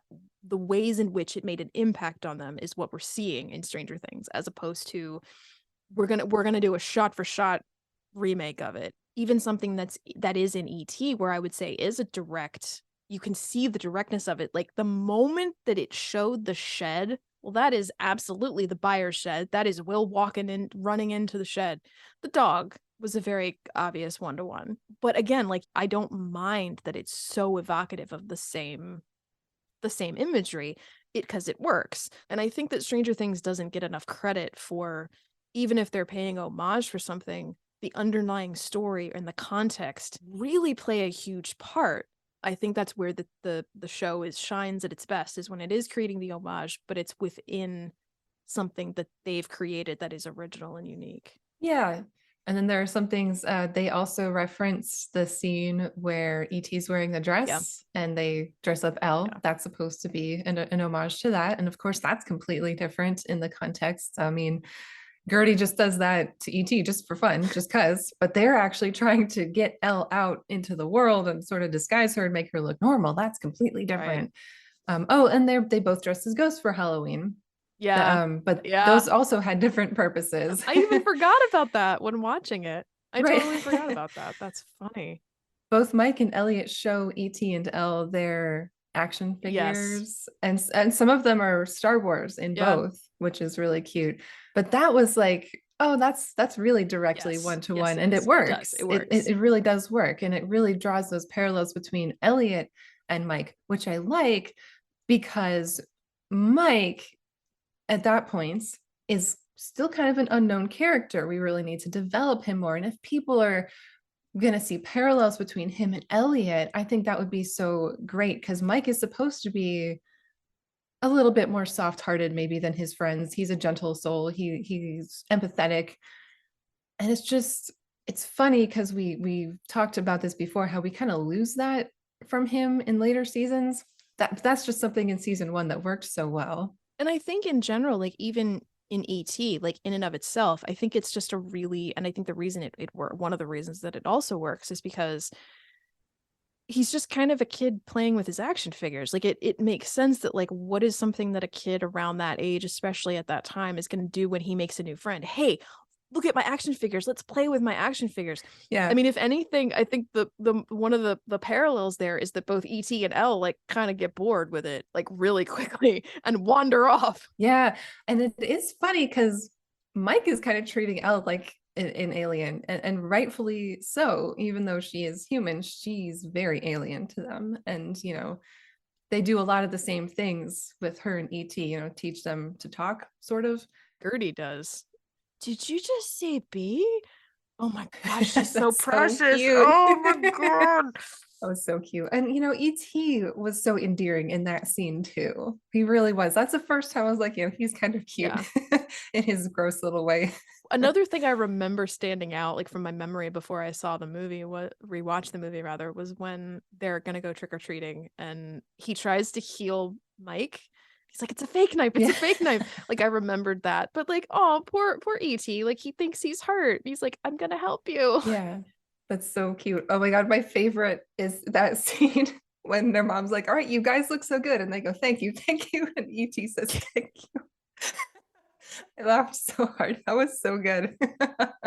the ways in which it made an impact on them is what we're seeing in Stranger Things, as opposed to we're gonna do a shot for shot remake of it. Even something that is in ET, where I would say is a direct, you can see the directness of it. Like the moment that it showed the shed, well, that is absolutely the Byers shed. That is Will walking in, running into the shed. The dog was a very obvious one-to-one. But again, like I don't mind that it's so evocative of the same imagery, because it works. And I think that Stranger Things doesn't get enough credit for, even if they're paying homage for something, the underlying story and the context really play a huge part. I think that's where the show shines at its best, is when it is creating the homage, but it's within something that they've created that is original and unique. yeah. And then there are some things they also reference the scene where ET's wearing the Yeah, dress and they dress up Elle. yeah, That's supposed to be an homage to that. And of course, that's completely different in the context. I mean, Gertie just does that to ET just for fun, just cuz, but they're actually trying to get Elle out into the world and sort of disguise her and make her look normal. That's completely right. different. Oh, and they both dressed as ghosts for Halloween. Yeah, But yeah. those also had different purposes. I even forgot about that when watching it. I Right. totally forgot about that. That's funny. Both Mike and Elliot show ET and Elle their action Yes. figures, and some of them are Star Wars in Yeah. both, which is really cute. But that was like, oh, that's really directly Yes. one to Yes, one, it and it is. It does. works. It It works. really does work, and it really draws those parallels between Elliot and Mike, which I like because Mike at that point is still kind of an unknown character. We really need to develop him more, and if people are going to see parallels between him and Elliot, I think that would be so great because Mike is supposed to be a little bit more soft-hearted maybe than his friends. He's a gentle soul. He's empathetic, and it's funny because we've talked about this before, how we kind of lose that from him in later seasons. That's just something in season one that worked so well. And I think in general, like even in ET, like in and of itself, I think it's just a really, and I think the reason it worked, one of the reasons that it also works is because he's just kind of a kid playing with his action figures. Like it makes sense that like what is something that a kid around that age, especially at that time, is going to do when he makes a new friend? Hey, look at my action figures. Let's play with my action figures. I Yeah. mean, if anything, I think the one of the parallels there is that both ET and L like kind of get bored with it like really quickly and wander off. Yeah. And it is funny because Mike is kind of treating Elle like an alien, and rightfully so, even though she is human, she's very alien to them. And, they do a lot of the same things with her and ET, teach them to talk, sort of. Gertie does. Did you just say B? Oh my gosh, she's so That's so precious. cute. Oh my god. That was so cute. And E.T. was so endearing in that scene too. He really was. That's the first time I was like, he's kind of cute Yeah. in his gross little way. Another thing I remember standing out, like from my memory before I saw the movie, what rewatched the movie rather, was when they're gonna go trick or treating and he tries to heal Mike. He's like, it's a fake knife, it's a Yeah. fake knife. Like I remembered that. But like, oh, poor E.T. Like he thinks he's hurt. He's like, I'm gonna help you. Yeah. That's so cute. Oh my God, my favorite is that scene when their mom's like, "All right, you guys look so good." And they go, "Thank you, thank you." And E.T. says, "Thank you." I laughed so hard. That was so good.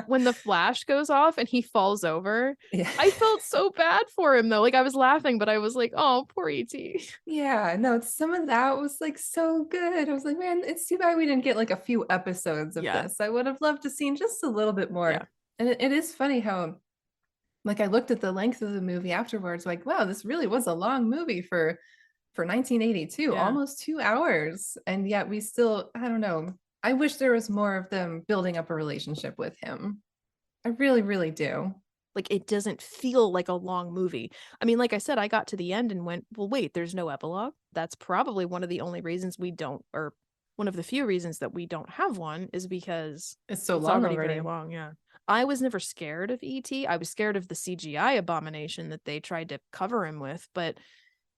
When the flash goes off and he falls over, Yeah. I felt so bad for him though. Like I was laughing, but I was like, oh, poor E.T. Yeah, no, some of that was like so good. I was like, man, it's too bad we didn't get like a few episodes of Yeah, this. I would have loved to seen just a little bit yeah, more. And it is funny how like I looked at the length of the movie afterwards, like, wow, this really was a long movie for 1982, yeah. almost 2 hours. And yet we still, I don't know. I wish there was more of them building up a relationship with him. I really, really do. Like it doesn't feel like a long movie. I mean, like I said, I got to the end and went, well, wait, there's no epilogue. That's probably one of the only reasons we don't, or one of the few reasons that we don't have one is because It's so it's long already very already. long. Yeah. I was never scared of E.T. I was scared of the CGI abomination that they tried to cover him with. But,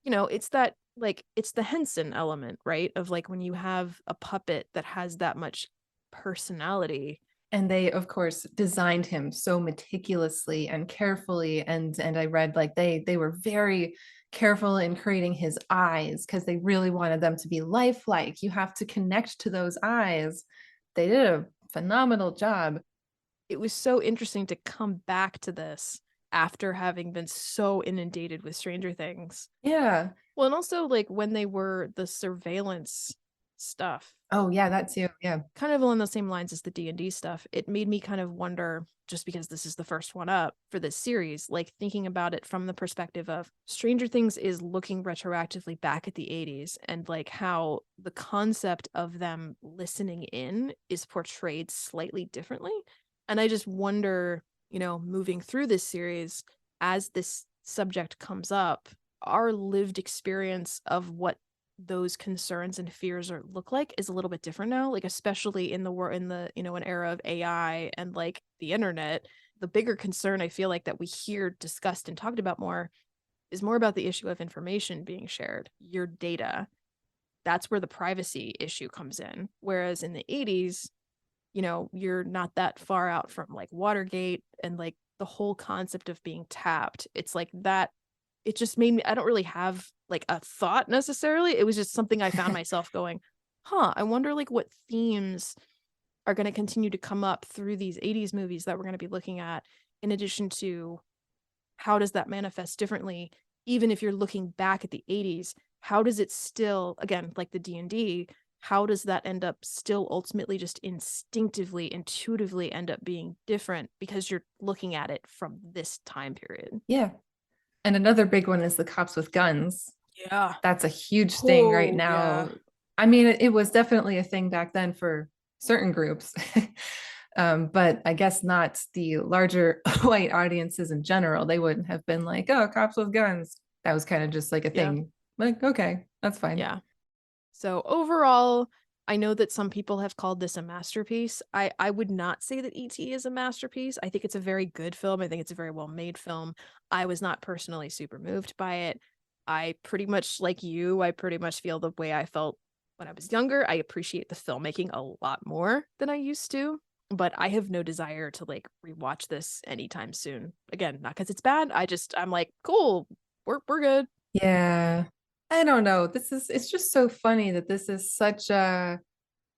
it's that, like, it's the Henson element, right? Of like when you have a puppet that has that much personality. And they of course designed him so meticulously and carefully, and I read like they were very careful in creating his eyes because they really wanted them to be lifelike. You have to connect to those eyes. They did a phenomenal job. It was so interesting to come back to this after having been so inundated with Stranger Things. Yeah. Well, and also like when they were the surveillance stuff, Oh yeah, that too. Yeah. kind of along the same lines as the D&D stuff, it made me kind of wonder, just because this is the first one up for this series, like thinking about it from the perspective of Stranger Things is looking retroactively back at the 80s and like how the concept of them listening in is portrayed slightly differently. And I just wonder, moving through this series, as this subject comes up, our lived experience of what those concerns and fears are look like is a little bit different now, like especially in the an era of AI and like the internet. The bigger concern I feel like that we hear discussed and talked about more is more about the issue of information being shared, your data. That's where the privacy issue comes in, whereas in the 80s, you're not that far out from like Watergate and like the whole concept of being tapped. It's like that. It just made me, I don't really have like a thought necessarily. It was just something I found myself going, I wonder like what themes are going to continue to come up through these 80s movies that we're going to be looking at, in addition to how does that manifest differently, even if you're looking back at the 80s, how does it still, again, like the D&D, how does that end up still ultimately just instinctively, intuitively end up being different because you're looking at it from this time period? Yeah. And another big one is the cops with guns. Yeah. That's a huge thing right Oh, yeah. now. I mean, it was definitely a thing back then for certain groups. But I guess not the larger white audiences in general. They wouldn't have been like, oh, cops with guns. That was kind of just like a Yeah. thing. Like, okay, that's fine. Yeah. So overall, I know that some people have called this a masterpiece. I would not say that E.T. is a masterpiece. I think it's a very good film. I think it's a very well made film. I was not personally super moved by it. I pretty much like you, I pretty much feel the way I felt when I was younger. I appreciate the filmmaking a lot more than I used to, but I have no desire to like rewatch this anytime soon. Again, not because it's bad. I'm like, cool, we're good. Yeah. I don't know. It's just so funny that this is such a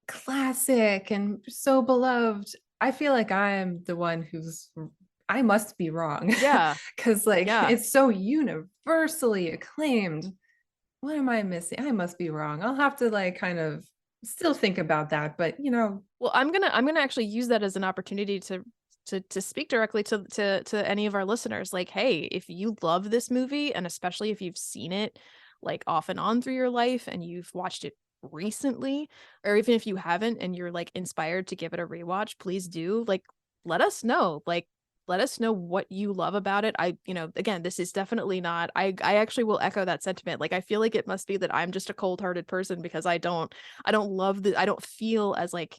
classic and so beloved. I feel like I'm the one I must be wrong Yeah, because like yeah. it's so universally acclaimed. What am I missing? I must be wrong. I'll have to like kind of still think about that, but Well, I'm gonna actually use that as an opportunity to speak directly to any of our listeners. Like, hey, if you love this movie, and especially if you've seen it like off and on through your life and you've watched it recently, or even if you haven't and you're like inspired to give it a rewatch, please do. Like, let us know. Like, Let us know what you love about it. Again, this is definitely not, I actually will echo that sentiment. Like, I feel like it must be that I'm just a cold-hearted person because I don't love I don't feel as like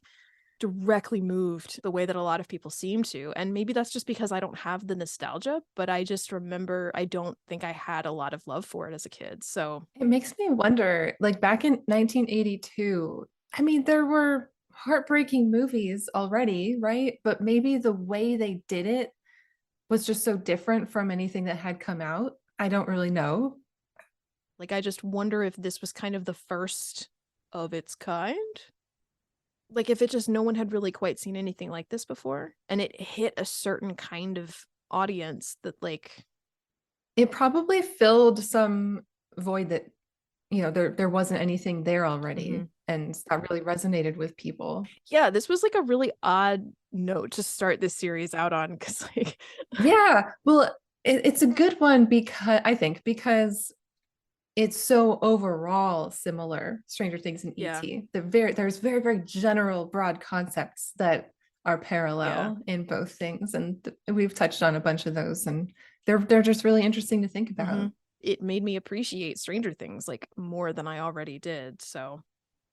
directly moved the way that a lot of people seem to. And maybe that's just because I don't have the nostalgia, but I just remember I don't think I had a lot of love for it as a kid. So, It makes me wonder, like back in 1982, I mean, there were heartbreaking movies already, right? But maybe the way they did it was just so different from anything that had come out. I don't really know. like, I just wonder if this was kind of the first of its kind. Like, if it just no one had really quite seen anything like this before and it hit a certain kind of audience that, like, It probably filled some void that, there wasn't anything there already. mhm. And that really resonated with people. Yeah, this was like a really odd note to start this series out on because, like, Yeah. Well, it's a good one because I think because it's so overall similar, Stranger Things and yeah, ET. There's very, very general, broad concepts that are yeah. parallel in both things. And we've touched on a bunch of those, and they're just really interesting to think Hmm. about. It made me appreciate Stranger Things like more than I already did. So,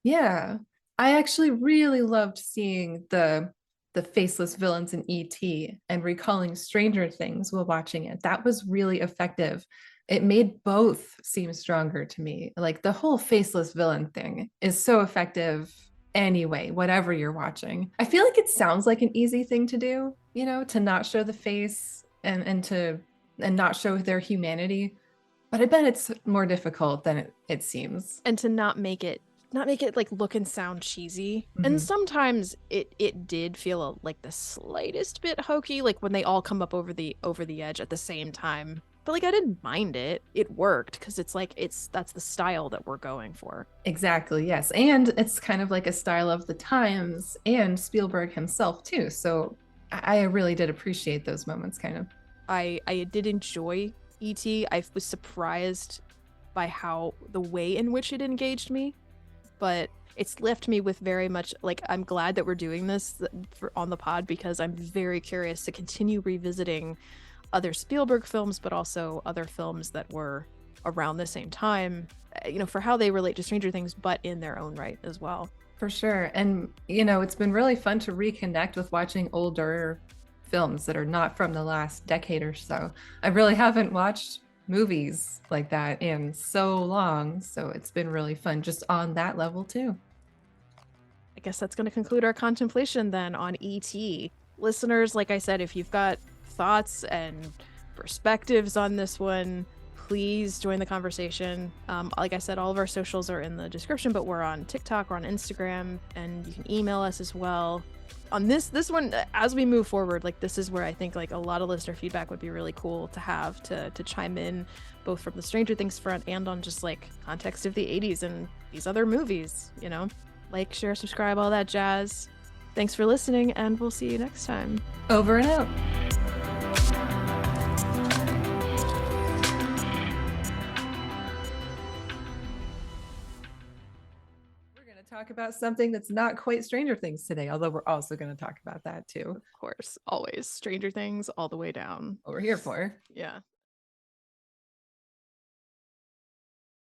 Yeah. I actually really loved seeing the faceless villains in ET and recalling Stranger Things while watching it. That was really effective. It made both seem stronger to me. Like the whole faceless villain thing is so effective anyway, whatever you're watching. I feel like it sounds like an easy thing to do, to not show the face and not show their humanity. But I bet it's more difficult than it seems. and to not make it like look and sound cheesy. And Mhm. sometimes it did feel like the slightest bit hokey, like when they all come up over the edge at the same time. But like I didn't mind it. It worked because it's like that's the style that we're going for. Exactly, yes. And it's kind of like a style of the times and Spielberg himself too. So I really did appreciate those moments kind of. I did enjoy E.T. I was surprised by how the way in which it engaged me, but it's left me with very much like I'm glad that we're doing this on the pod because I'm very curious to continue revisiting other Spielberg films, but also other films that were around the same time, for how they relate to Stranger Things, but in their own right as well. For sure. And it's been really fun to reconnect with watching older films that are not from the last decade or so. I really haven't watched movies like that in so long, so it's been really fun just on that level too. I guess that's going to conclude our contemplation then on ET. Listeners, like I said, if you've got thoughts and perspectives on this one, please join the conversation. Like I said, all of our socials are in the description, but we're on TikTok, we're on Instagram, and you can email us as well. On this one, as we move forward, like this is where I think like a lot of listener feedback would be really cool to have to chime in, both from the Stranger Things front and on just like context of the 80s and these other movies. Like, share, subscribe, all that jazz. Thanks for listening, and we'll see you next time. Over and out. We're going to talk about something that's not quite Stranger Things today, although we're also going to talk about that too. Of course, always Stranger Things all the way down. What we're here for. Yeah.